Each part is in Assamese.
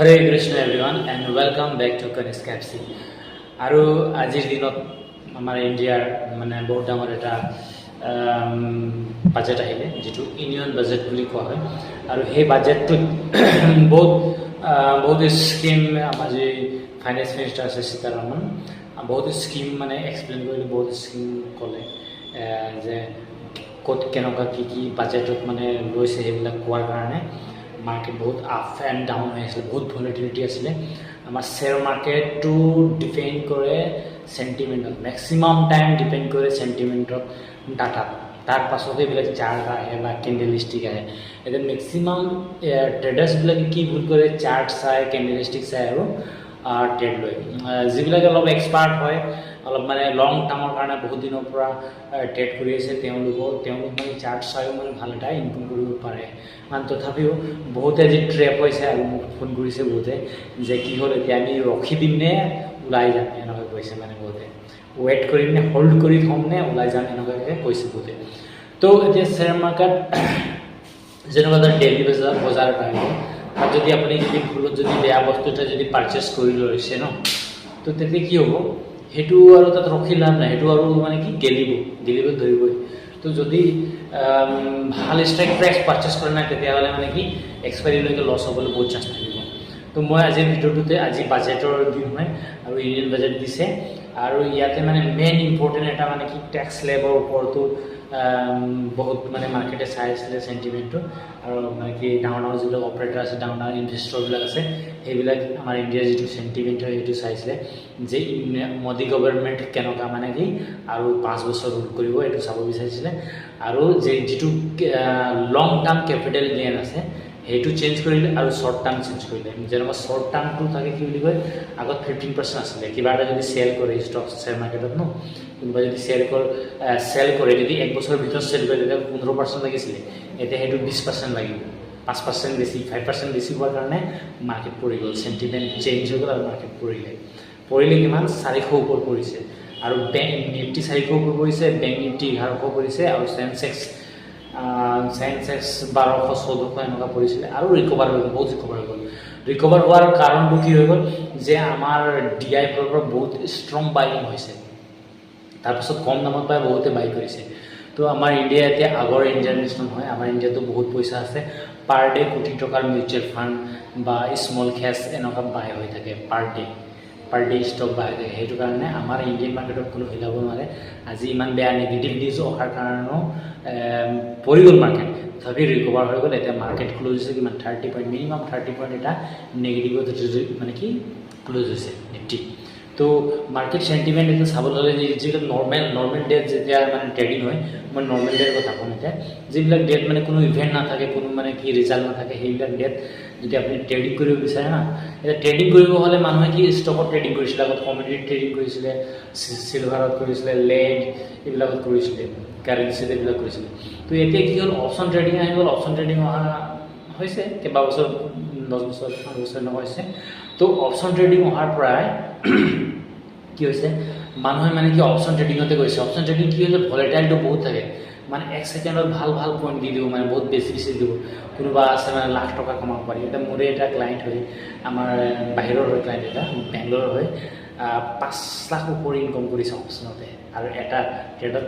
Hare Krishna everyone and welcome back to Kanish Capsi. আৰু আজিৰ দিনত আমাৰ ইণ্ডিয়াৰ মানে বহুত ডাঙৰ এটা বাজেট আহিলে যেটো ইউনিয়ন বাজেট বুলি কোৱা হয় আৰু সেই বাজেটটোত বহুত স্কিম আমাৰ যে ফাইনেন্স মিনিষ্টাৰ আছে সীতাৰামন বহুত স্কিম মানে এক্সপ্লেইন কৰিলে বহুত স্কিম ক'লে যে ক'ত কেনেকুৱা কি বাজেটত মানে লৈছে সেইবিলাক কোৱাৰ কাৰণে মাৰ্কেট বহুত আপ এণ্ড ডাউন হৈ আছিল বহুত ভলিটিলিটি আছিলে আমাৰ শ্বেয়াৰ মাৰ্কেটটো ডিপেণ্ড কৰে সেন্টিমেন্টত ম্যাক্সিমাম টাইম ডিপেণ্ড কৰে সেন্টিমেন্টত ডাটা তাৰ পাছতে এইবিলাক চাৰ্ট আহে বা কেণ্ডেলষ্টিক আহে এতিয়া ম্যাক্সিমাম ট্ৰেডাৰ্ছবিলাকে কি ভুল কৰে চাৰ্ট চাই কেণ্ডেলষ্টিক চাই আৰু ট্ৰেড লয় যিবিলাকে অলপ এক্সপাৰ্ট হয় অলপ মানে লং টাৰ্মৰ কাৰণে বহুত দিনৰ পৰা ট্ৰেড কৰি আছে তেওঁলোক মানে চাৰ্ট চাইও মানে ভাল এটা ইনকাম কৰিব পাৰে মানে তথাপিও বহুতে আজি ট্ৰেপ হৈছে আৰু মোক ফোন কৰিছে বহুতে যে কি হ'ল এতিয়া আমি ৰখি দিম নে ওলাই যাম এনেকৈ কৈছে মানে বহুতে ৱেইট কৰিম নে হোল্ড কৰি থ'ম নে ওলাই যাম এনেকুৱাকৈ কৈছে বহুতে তো এতিয়া শ্বেয়াৰ মাৰ্কেট যেনেকুৱা এটা ডেইলি বজাৰ পায় আর যদি আপনি যদি ভুলত যদি বেয়া বস্তু এটা যদি পারচেজ কৰি লৈছে ন তো তেতিয়া কি হ'ব হেতু আৰু তাত ৰখি লাভ নাই হেতু আৰু মানে কি গেলিব ধৰিবই তো যদি ভাল স্ট্ৰাইক প্ৰাইস পাৰচেজ কৰা নাই তেতিয়াহ'লে মানে কি এক্সপায়াৰি লৈকে লছ হ'বলৈ বহুত চান্স থাকিব তো মই আজি ভিডিঅ'টোতে আজি বাজেটৰ দিন হয় আৰু ইউনিয়ন বাজেট দিছে আৰু ইয়াতে মানে মেইন ইম্পৰ্টেণ্ট এটা মানে কি টেক্স লেবৰ ওপৰতো বহুত মানে মাৰ্কেটে চাই আছিলে সেন্টিমেন্টটো আৰু মানে কি ডাঙৰ যিবিলাক অপাৰেটৰ আছে ডাঙৰ ইনভেষ্টৰবিলাক আছে সেইবিলাক আমাৰ ইণ্ডিয়াৰ যিটো সেন্টিমেন্ট হয় সেইটো চাইছিলে যে মোদী গভৰ্ণমেণ্ট কেনেকুৱা মানে কি আৰু 5 বছৰ ৰুল কৰিব এইটো চাব বিচাৰিছিলে আৰু যে যিটো লং টাৰ্ম কেপিটেল গেইন আছে সেইটো চেঞ্জ কৰিলে আৰু শৰ্ট টাৰ্ম চেঞ্জ কৰিলে যেনেকুৱা শৰ্ট টাৰ্মটো থাকে কি বুলি কয় আগত 15% আছিলে কিবা এটা যদি সেল কৰে ষ্টক শ্বেয়াৰ মাৰ্কেটত ন কোনোবা যদি সেল কৰে যদি 1 বছৰৰ ভিতৰত সেল কৰে তেতিয়া 15% লাগিছিলে এতিয়া সেইটো 20% লাগিব 5% বেছি 5% বেছি হোৱাৰ কাৰণে মাৰ্কেট পৰি গ'ল সেন্টিমেন্ট চেঞ্জ হৈ গ'ল আৰু মাৰ্কেট পৰিলে কিমান 400 ওপৰ পৰিছে আৰু বেংক নিফটি 400 ওপৰ পৰিছে বেংক নিফটি 1100 পৰিছে আৰু সেন্সেক্স 1200-1400 এনেকুৱা পৰিছিলে আৰু ৰিকভাৰ হৈ গ'ল বহুত ৰিকভাৰ হোৱাৰ কাৰণটো কি হৈ গ'ল যে আমাৰ ডিআই ফালৰ পৰা বহুত ষ্ট্ৰং বাইং হৈছে তাৰপিছত কম দামত পাই বহুতে বাই কৰিছে তো আমাৰ ইণ্ডিয়া এতিয়া আগৰ ইণ্ডিয়ান নিচিনা নহয় আমাৰ ইণ্ডিয়াতো বহুত পইচা আছে পাৰ ডে কোটি টকাৰ মিউচুৱেল ফাণ্ড বা স্মল কেছ এনেকুৱা বাই হৈ থাকে পাৰ ডে ষ্টক বাই থাকে সেইটো কাৰণে আমাৰ ইণ্ডিয়ান মাৰ্কেটত কোনো হিলাব নোৱাৰে আজি ইমান বেয়া নেগেটিভ নিউজ অহাৰ কাৰণেও পৰি গ'ল মাৰ্কেট তথাপি ৰিকভাৰ হৈ গ'ল এতিয়া মাৰ্কেট ক্লোজ হৈছে কিমান 30 পইণ্ট মিনিমাম 30 পইণ্ট এটা নেগেটিভত মানে কি ক্লোজ হৈছে নিফটি তো মাৰ্কেট সেন্টিমেন্ট এটা চাবলৈ হ'লে যিটো নৰ্মেল ডেট যেতিয়া মানে ট্ৰেডিং হয় মই নৰ্মেল ডেট কথা ক'ম এতিয়া যিবিলাক ডেট মানে কোনো ইভেণ্ট নাথাকে কোনো মানে কি ৰিজাল্ট নাথাকে সেইবিলাক ডেট যদি আপুনি ট্ৰেডিং কৰিব বিচাৰে না এতিয়া ট্ৰেডিং কৰিব হ'লে মানুহে কি ষ্টকত ট্ৰেডিং কৰিছিলে আগত কমোডিটি ট্ৰেডিং কৰিছিলে চিলভাৰত কৰিছিলে লেড এইবিলাকত কৰিছিলে কাৰেঞ্চিত এইবিলাক কৰিছিলে তো এতিয়া কি হ'ল অপশ্যন ট্ৰেডিং আহি গ'ল অপশ্যন ট্ৰেডিং অহা হৈছে কেইবা বছৰ 10 বছৰ 5 বছৰ এনেকুৱা হৈছে তো অপশ্যন ট্ৰেডিং অহাৰ পৰাই কি হৈছে মানুহে মানে কি অপশ্যন ট্ৰেডিঙতে গৈছে অপশ্যন ট্ৰেডিং কি হৈছে ভলেটাইলটো বহুত থাকে মানে 1 সেকেন্ডত ভাল পইণ্ট দি দিব মানে বহুত বেছি দিব কোনোবা আছে মানে লাখ টকা কমাব পাৰি এটা মোৰে এটা ক্লায়েণ্ট হয় আমাৰ বাহিৰৰ হয় ক্লায়েণ্ট এটা বেংগলৰ হয় 5 লাখ ওপৰ ইনকাম কৰিছে অপশ্যনতে আৰু এটা ট্ৰেডত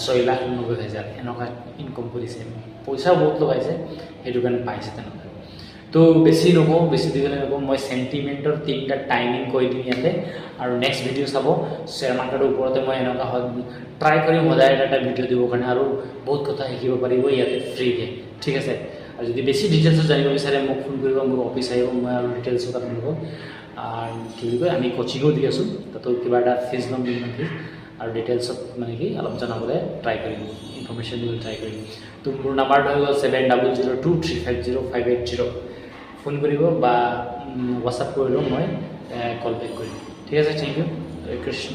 6,90,000 এনেকুৱা ইনকাম কৰিছে পইচা বহুত লগাইছে সেইটো কাৰণে পাইছে তেনেকুৱা তো বেছি নকওঁ বেছি দীঘলে নকওঁ মই সেন্টিমেন্টৰ 3টা টাইমিং কৈ দিম ইয়াতে আৰু নেক্সট ভিডিঅ' চাব শ্বেয়াৰ মাৰ্কেটৰ ওপৰতে মই এনেকুৱা ট্ৰাই কৰিম সদায় এটা ভিডিঅ' দিবৰ কাৰণে আৰু বহুত কথা শিকিব পাৰিব ইয়াতে ফ্ৰীকে ঠিক আছে আৰু যদি বেছি ডিটেইলছত জানিব বিচাৰে মোক ফোন কৰিব মোৰ অফিচ আহিব মই আৰু ডিটেইলছত আপোনালোকক কি বুলি কয় আমি কোচিঙো দি আছোঁ তাতো কিবা এটা ফিজ ল'ম ফিজ আৰু ডিটেইলছত মানে কি অলপ জনাবলৈ ট্ৰাই কৰিম ইনফৰমেশ্যন দিবলৈ ট্ৰাই কৰিম তো মোৰ নাম্বাৰটো হৈ গ'ল 7002350580 ফোন কৰিব বা হোৱাটছআপ কৰিলেও মই কল বেক কৰিম ঠিক আছে থেংক ইউ হৰে কৃষ্ণ